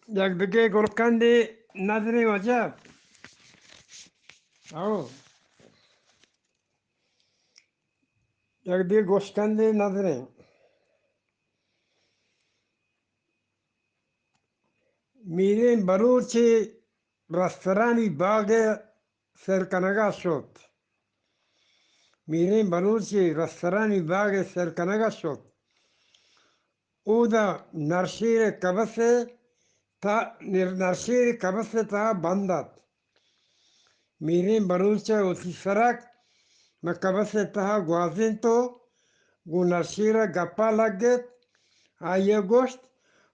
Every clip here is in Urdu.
Yakdagi Gurkandi Nadri Wajab. Oh, Yakdi Goskandi Nadri. Mirin Baruchi Rastarani Bage Serkanaga shot. Mirin Baruchi Rastarani Bage Serkanaga shot. Uda Narshire Kabase ta Narshire Kabase ta Bandat. Mirin Barucha Utisarak Makabase ta Guazinto Gunarshira Gappa Laget Aya Ghost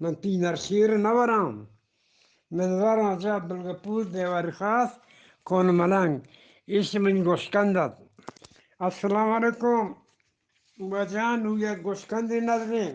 nanti narsir nawaram menwaram aja Abdulgapur Dewar Khas kon malang ismin Goshkandat Assalamu alaikum wajan huya Goshkandi nazrin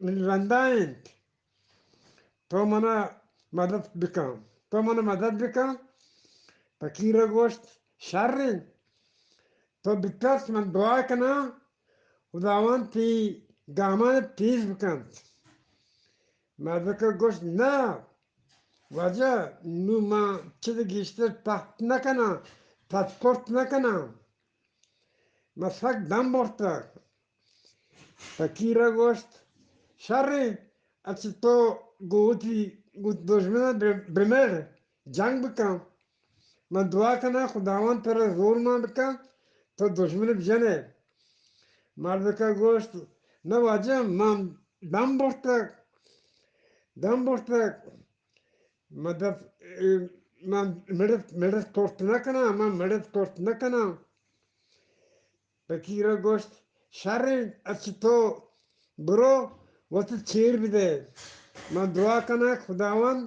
من رنداين تو منا مدد بكم تو منا مدد بكم فكيرا غوشت شرين تو بتاس من دعاكنا ودعوان تي قامان تيز بكم مدد غوشت نا وجه نو ما چه گیشتر تحت نکنا تحت نکنا مسك دم برتا فكيرا غوشت شرين اچه تو گوتی گوت دشمن بمر جنگ بکن من دعا کنه خداوند پر زور من بکن تو دشمن بجنه مرد که گوشت نه واجه من دم برتک مدد من مدد کورت نکنه من مدد کورت نکنه فکیره گوشت شرین اچه تو برو وقت چیر بده من دعا کنه خداوند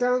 kan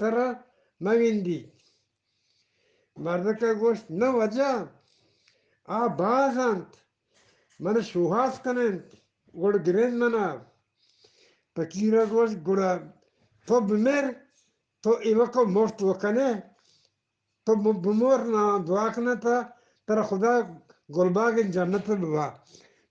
tara mavindi mardaka gost na waja a bazant mana shuhas kanent god giren mana pakira gost goda to bmer to iwako mort wakane to bumor na dua kana ta tara khuda golbag jannat baba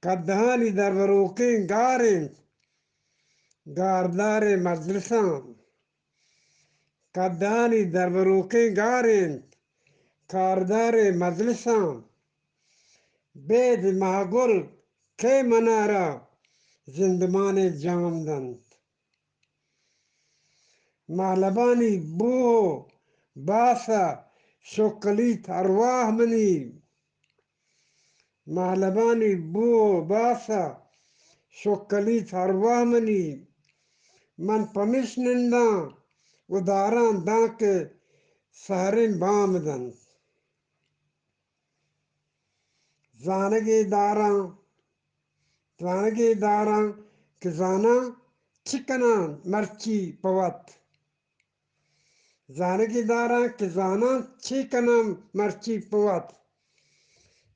Kadhani darwarukin garin, gardare majlisan. Kadhani darwarukin garin, kardare majlisan. Bed mahgul ke manara, zindmane jamdand. Malabani buho, basa, shokalit arwah mani. Malabani buho, basa, shokalit arwah mani. Man pamishnenda, udaran danke, saharin bamdan. Zanagi daran, zanagi daran, kizana, chikanan, marchi pawat. Zanagi daran, kizana, chikanan, marchi pawat.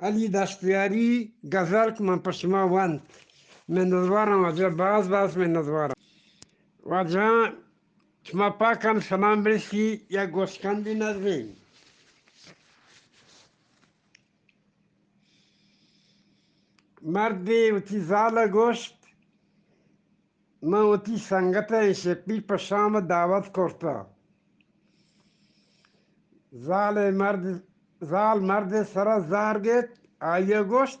Ali Dastiari Gazalk man pashma want من نظوارم وجه باز من نظوارم وجه شما پاکم سلام برسی یا گوشکندی نزدیم مردی وتی زال گوشت من وتی سنگت شپی پشام دعوت کرتا زال مرد سرا زار گت آیا گوشت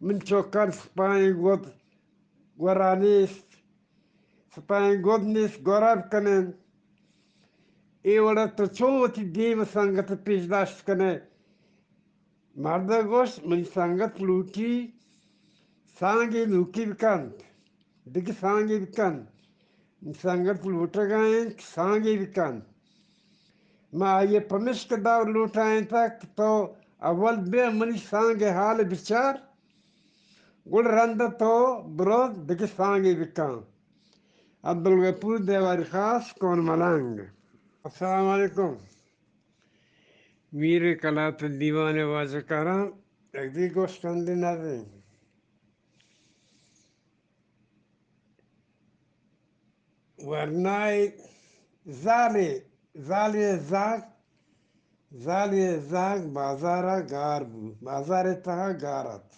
من چوکر سپاین گود گورانیست سپاین گود نیست گوراب کنن ای وڑا تو چوتی دیم سنگت پیش داشت کنه مرد گوشت من سنگت لوکی سانگی لوکی بکند دیگه سانگی بکند من سنگت لوٹا گئے سانگی بکند ما یہ پمشک دار لوٹائیں تک تو اول بے منی سانگی حال بچار گل رنده تو برود دیگه سانگی بکند عبدالغفور دیواری خاص کون ملنگ السلام علیکم میرے کلات دیوان واجکاران یک دی گوش کندی ندیم ورنای زالی زاگ بازارا گار بو بازار تها گارت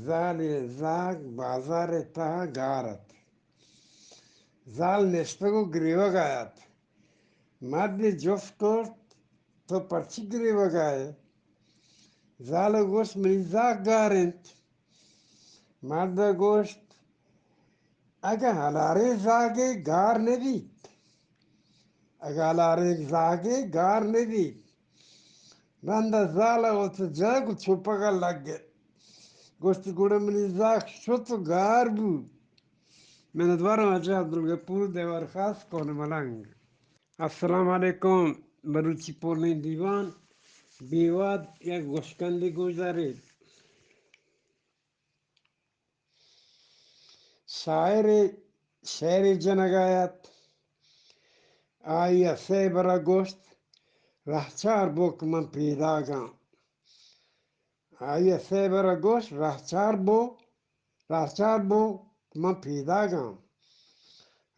زالی زاگ بازار تها گارت زال نشتگو گریوه گایت مردی جفت کرد تو پرچی گریوه گایه زال گوشت منی زاگ گارند مرد گوشت اگه هلاره زاگه گار نبید اگه هلاره زاگه گار نبید رند زال اوت جاگ چوپگا لگه گوشت گوڑه منی زاگ شد و گار بود من ادوارم اجه عبدالغفور دیوار خاص کون ملنگ السلام علیکم بروچی پولین دیوان بیواد یک گوشکندی گوشدارید شاعر شعر جنگایت آیا سه برا گوشت رهچار بو که من پیدا گم آیا سه برا گوشت رهچار بو که من پیدا گم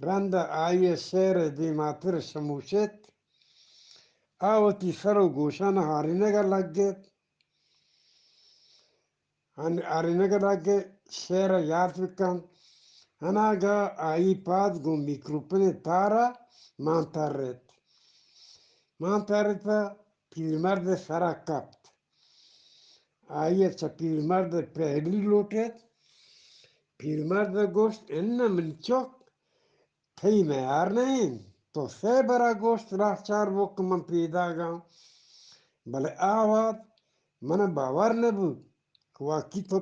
رند آیا شعر دیماتر شموشت آوتی سر و گوشان هارینگر لگت هارینگر لگت شعر یاد بکن هناگا آئی پاد گو میکروپن تارا مانترتا پیرمرد سرا کپت آیا چا پیرمرد پهلی لوٹت پیرمرد گوشت انه من چوک تی میار نہیں تو سه برا گوشت راه چار بو که من پیدا گم بله آواد mana bavar ne bu vakit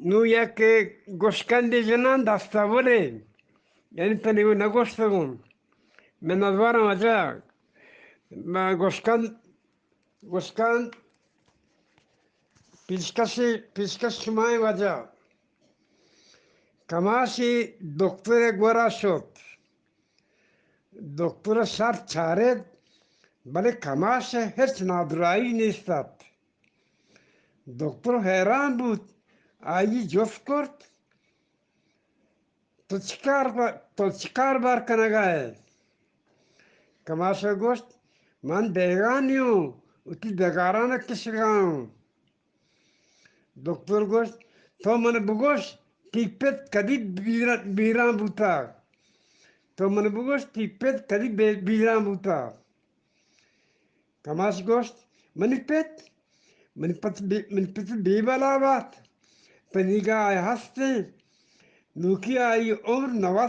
nu ya que goskan de jenan dasta vole yani tani u nagostagun men advara maja ma goskan piskas shumay maja kamashi doktora gorashot doktora sar çaret bale kamaşe hiç nadırayı nistat doktor hayran bud ayı coskort to çıkar bar kanagaye kamaşe gost man deganiyo uti degarana kişigan doktor gost to man bugos tipet kadi biran buta to man bugos tipet kadi biran buta kamaş gost manipet manipet bibalavat paniga ay haste nuki ay umr 90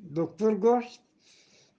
doktor gost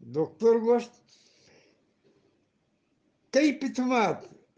doktor gost kei pitumat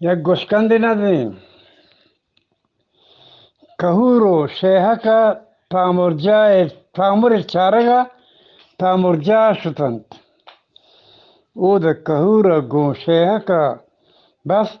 yak goskandinadin kahuro shehaka tamur charaga tamurja shutant uda kahura go shehaka bast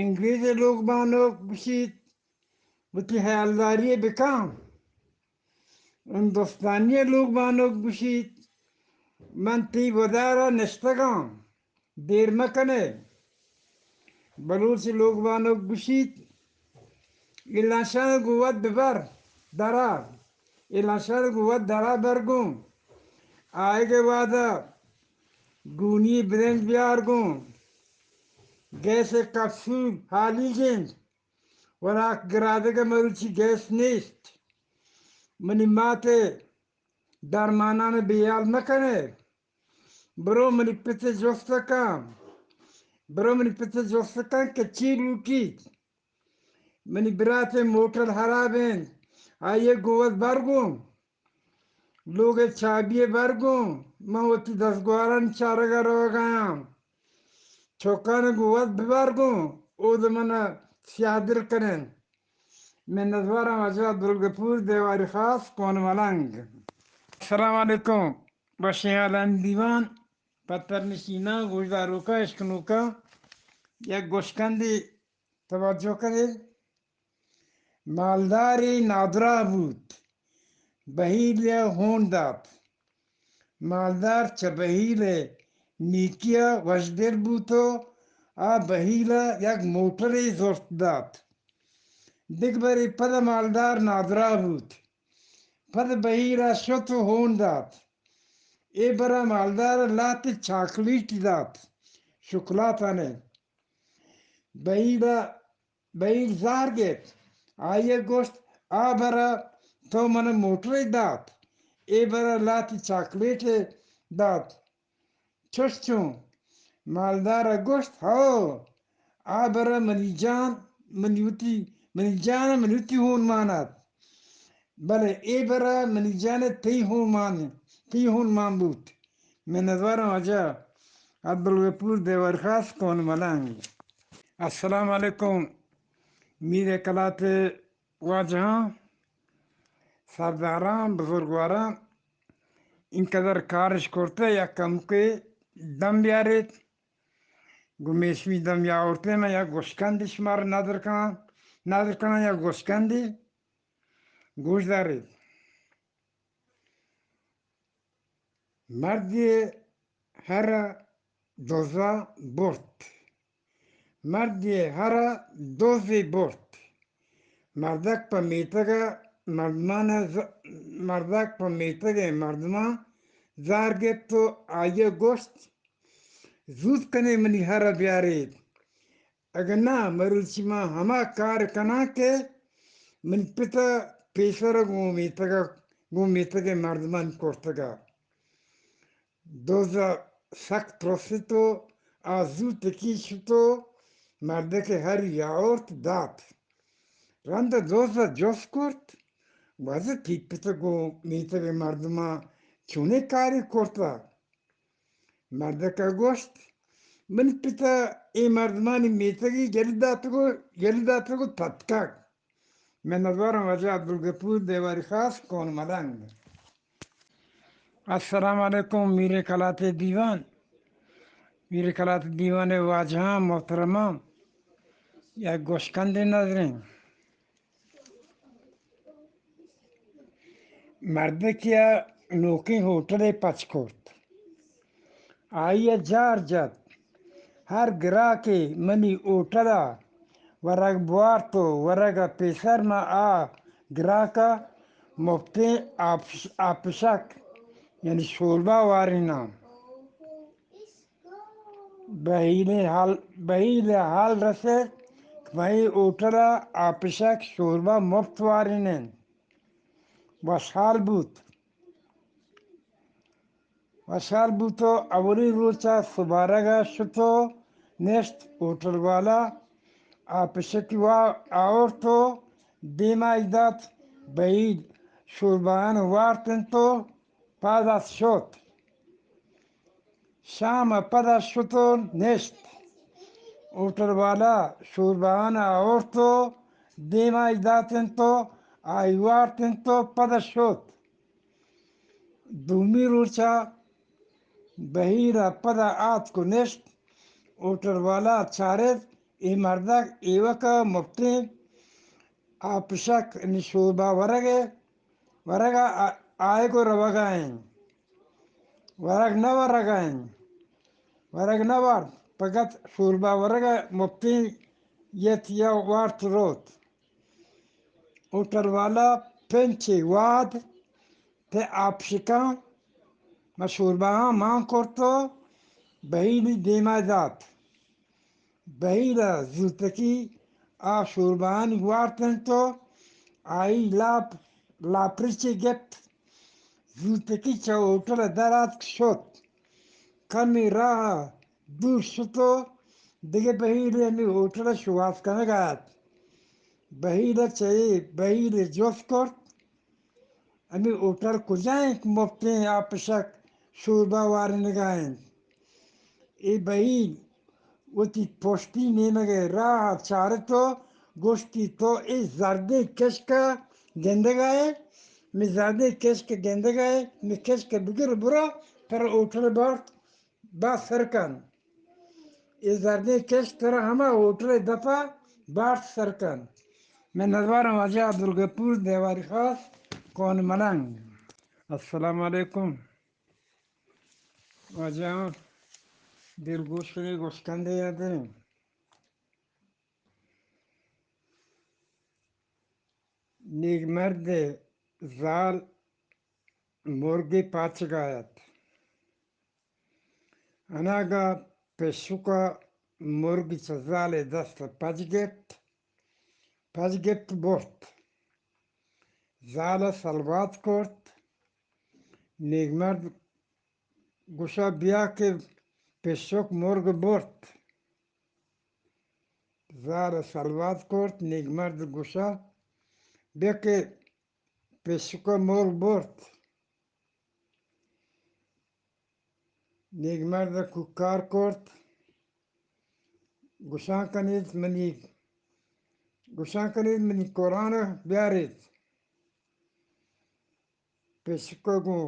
انگریز لوگ بانوک بشید وتی حیالداری بکام هندوستانی لوگ بانوک بشید من تی ودارا نشتگام دیر مکنه بلوچ لوگ بانوک بشید ایلانشان قوت ببر درار ایلانشان قوت درا برگون آئے بعد گونی برنج بیارگون گیس کپسول حالی گنج وراک گرادگا مروچی گیس نیست منی ماتے درمانان بیال مکنه برو منی پته جستکم برو منی پته جستکم که چی لوکید منی برات موتر خرابن آیه گوت برگم لوگ چابی برگم من وقتی دستگواران چارگا رو گیم چوکان گوت ببرگم او دمنا سیادر کنن من نظرم آزاد دلگپور دیواری خاص کون ملنگ السلام علیکم باشیالان دیوان پتر نشینا گوشداروکا اشکنوکا یک گوشکندی توجه کنید مالداری نادرا بود بهیل هون داد مالدار چه بهیل نیکیا وشدر بودو آ بهیل یک موتری زرد داد دیگبری پد مالدار نادرا بود پد بهیل شتو هون داد ای برا مالدار لاتی چاکلیت داد شکلاتانه بهیل زار گفت آیه گوشت برا تو من موتری داد ای برا لاتی چاکلیت داد چشتون مالدار گوشت برا منی جان منیوتی هون ماند بله ای برا منی جان تی هون مان بود من نظرم آجا عبدالغفور دیوارخاص کون ملنگ السلام علیکم میره کلات واجهان سرداران بزرگواران اینقدر کارش کرده یا کم که دم بیارید گمیشمی دم یاورته من یا گوشکندی شمار نادر کنن یا گوشکندی گوش دارید مردی هر دوزا برد مردی هر دوزی برد مردک پا میتگه مردک پا میتگه مردمان زار گفت تو آیه گوشت زود کنه منی هر بیارید اگر نه مروچی ما همه کار کنا که من پتا پیشور گومیتگه مردمان کرتگه دوزا سخت رسیتو آزو تکیشتو مردک هر یاورت داد رند دوزا جوز کرد واسه تیپتا گومیتگه مردمان چونه کاری کرتا مردک گوشت من پتا ای مردمانی میتگی گلی داتگو تتکاک من نظرم وجه عبدالغفور دیواری خاص کون ملنگ السلام علیکم میره کلات دیوان واجهان محترمان یا گوشکند نظرین مردکیا نوکی ہوتل پچ کرد آئیے جار جد هر گراکی منی اوتلا ورگ بوارتو ورگ پیسر ما گراکا مفتی آپشک یعنی شوربا وارینا بهیل حال رسد وی اوتلا آپشک شوربا مفت وارینن وشال بوتو اولی روچا سبارگا شتو نشت اوتل والا آپشکی آورتو دیما ایدات بهیل شوربان وارتنتو پاداس شد شام پدا شتو نشت اوتل والا شوربان آورتو دیما ایداتنتو آیوارتنتو پدا شد دومی روچا بهیرا پدا آت کو نشت اوتل والا چارد ಈ ಮರದಾಗ ಇವಕ ಮುಕ್ತಿ ಆ ಪಿಶಕ್ ನಿಶೂಬ ಹೊರಗ ಆಯ್ಕೋ ರವಗಾಯನ್ ಹೊರಗ ನ ಹೊರಗಾಯನ್ ಹೊರಗ ನ ವಾರ್ ಪಗತ್ ಶೂರ್ಬ ಹೊರಗ ಮುಕ್ತಿ ಯತ್ ಯ worth Roth uterwala pençe wad te apşikan meşhurba man korto behîli dêmezat behîla zûtekî a şûrbaanî wartin to ayî lapriçê gept zûtekî çewotira derat şot kamî raha dûr şito dige behîlê emî otira şûwazkane gat behîle çayê behîlê coz kort امی اوتر کجاییں که مفتی آپشک شوربا وارنگاین ای بهی وتی پشتی نیمگه راه چاره تو گوشتی تو ای زرده کشکا گندگاه می زرده کشک گندگاه می کشک بگر برا پر اوتر بارت با سرکن ای زرده کشک تر همه اوتر دفع بارت سرکن من نظرم واجه عبدالغفور دیواری خاص کون ملنگ السلام علیکم واجه دلگوشی گوشکنده یاده نیگمرد زال مرگی پاچگایت اناگا پشوکا مرگی چه زال دست پچگفت برد زال سلوات کرد نیگمرد گوشا بیا که پشوک مرگ برد زال سلوات کرد نیگمرد گوشا بیا که پشوکا مرگ برد نیگمرد کوکار کرد گوشان کنید منی قرآن بیارید پشکو گو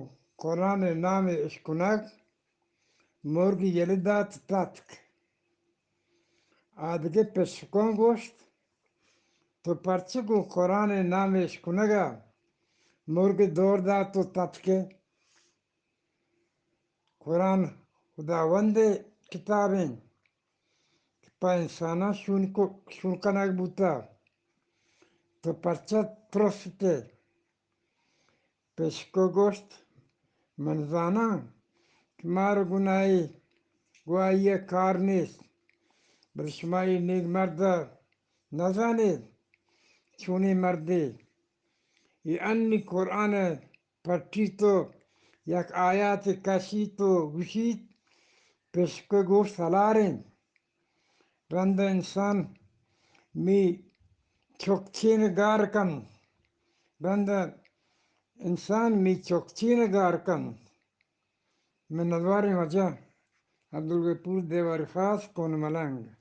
قرآن نام اشکنک مرگی یلدات تاتک آدگه پشکون گوشت تو پرچه گو قرآن نام اشکنگا مرگ دور داد تو تاتکه قرآن خداوند کتابین که پا انسانا شون کنک بوتا تو پرچه ترسته پشکو گوشت من زانم که مارو گوایی کار نیست بل شما این نیک مرد نزانید چونی مردی ای انی قرآن پرچی تو یک آیات کشی تو گوشید پشکو گوشت سلارین رند انسان می چکچین گار کن رند انسان می چکچین گار کن من نظواری وجه عبدالغفور دیواری خاص کون ملنگ